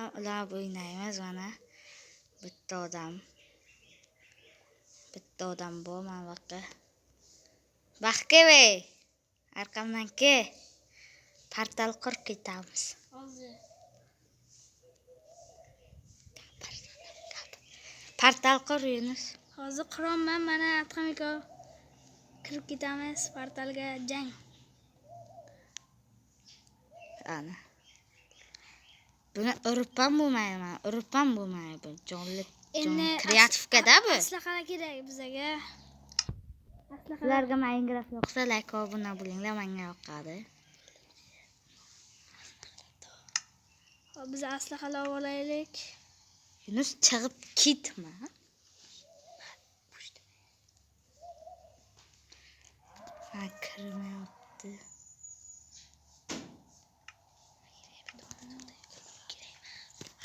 bilan ulab o'ynaymiz mana. Bitta odam bor mana buyoqqa. Baxtga ey. Arqamdan ke. Portal qurib ketamiz. Hozir. Portal qur Yunus. Hozir qurolman mana Atqamiko. Kirib ketamiz portalga jang. Ana. Buni uribam bo'lmayman. Uribam bo'lmaydi bu jonli. Kreativkada bu. Aslahalar kerak bizga. Sizlarga Minecraft yoqsa like va obuna bo'linglar, menga yoqadi. Hop biz aslahalar olaylik. Yunus chiqib ketma. Ha, kirmayapti.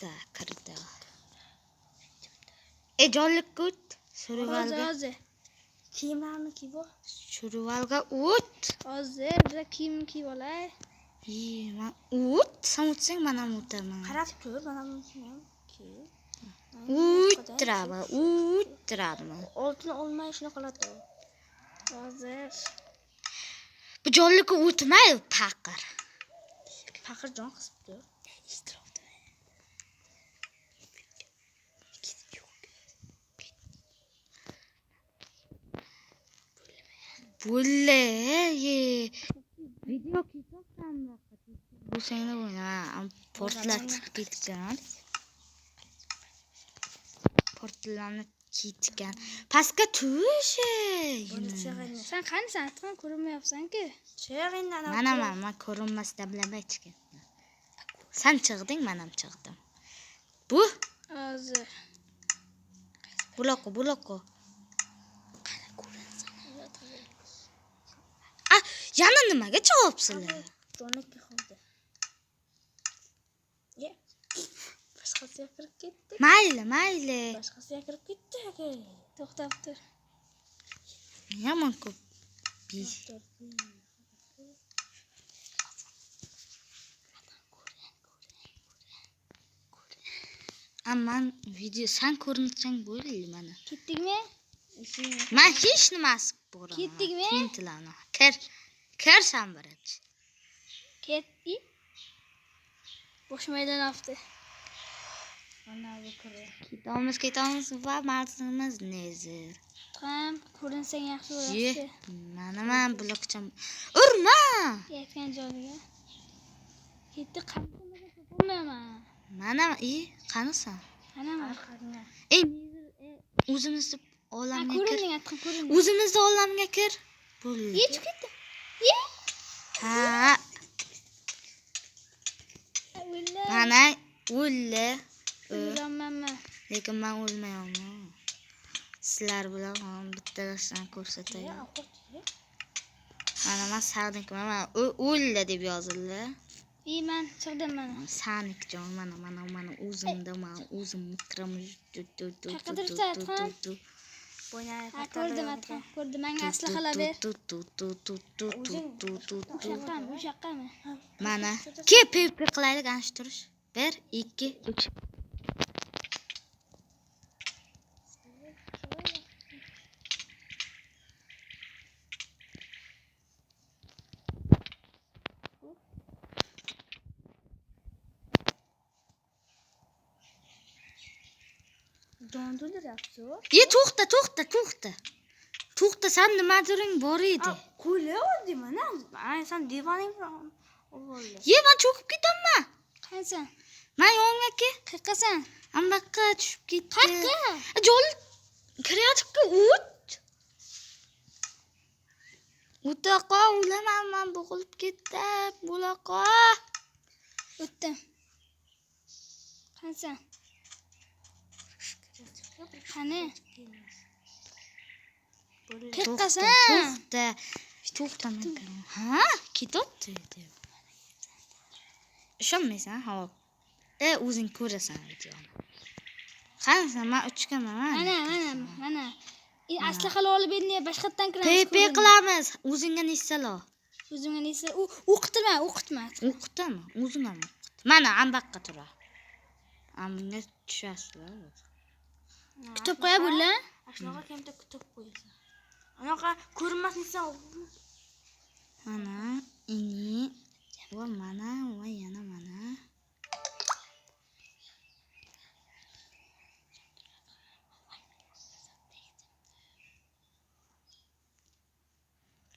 Da, kirdi. Jonli kut. Survivalga. Hozir. Kiyimlarni kiyib ol. Survivalga o't. Hozir biz kiyim kiyib olay. Men o't, sen o'tsang men ham o'taman. Qarab tur, mana buni ham kiyib. O'tiradimi? Oltin olmay shuni qiladi. Hozir. Bu jonliga o'tmaydi, paqir. Paqir jon qisibdi. Bulle, video kitosan bu seni o'yna, portlatib ketgan. Portlanib ketgan. Pastga tush. Sen qanisan? Atqan ko'rinmayapsan-ku. Men ko'rinmasdan bilaman chiqdim. Sen chiqding, men ham chiqdim. Bu hozir. Buloqo. Yana nimaga chiqyapsizlar? Jonlikka qoldi. Ye. Boshqasiga kirib ketdi. Mayli. Boshqasiga kirib ketdi aka. To'xtab tur. Yomon ko'p. Amman video sen ko'rinsang bo'ldi mana. Ketdingmi? Men hech nimasi bo'raman. Ketdingmi? Tintilani. Kirsan birinchi. Ketdi. Bosh maydon afti. Ana bu kira. Ketamiz va mardimiz nezir. Tam ko'rinsang yaxshi bo'ladi. Men blokcham. Urma! Yetgan joyiga. Ketdi qanday bo'lmayman. Mana qanisan? Ana arqadingga. O'zimizni olamga kir. Ko'rinding, Atqan ko'rinding. O'zimizni olamga kir. Bo'ldi. Yetib ketdi. Ha. Mana o'ldi. O'lmayman. Lekin men o'lmayman. Sizlar bilan ham bitta narsani ko'rsatay. Men saniq mana o'ldi deb yozildi. Men chiqdim mana. Saniq jon mana o'zimda o'zim mikrom. Ko'rdim. Menga aslahalar ber. O'shaqami? Mana ke PvP qilaylik anshtirish. 1 2 3. Dondular yaptı. To'xta, sen nimadiring bor edi. Qo'yla oldi mana. Sen divaning bilan oldi. Men cho'kib ketaman. Qaysan? Men yonga ke. Qayqasan? Ambaqqa tushib ketdi. Qayqa? Jol kreativga o't. O'taqa o'laman, men bo'g'ilib ketdim. Bo'laqa. O'tdim. Qaysan? Qani? To'xta. Ha, ketibdi deb. Ishonmaysan, ha. O'zing ko'rasan videoni. Qanasan, men uchgaman. Mana. Aslahalar olib endi boshqatdan kiramiz. PP qilamiz. O'zingga nissalo. O'zimga nissa? O'qitma. O'qitma. O'zim ham o'qit. Mana ambaqqa tura. Bunga tushasizlar. Kitob qo'ya bo'la. Shunaqa kamta kitob qo'yasan. Anaqa ko'rinmasliksan. Mana ini va mana va yana mana.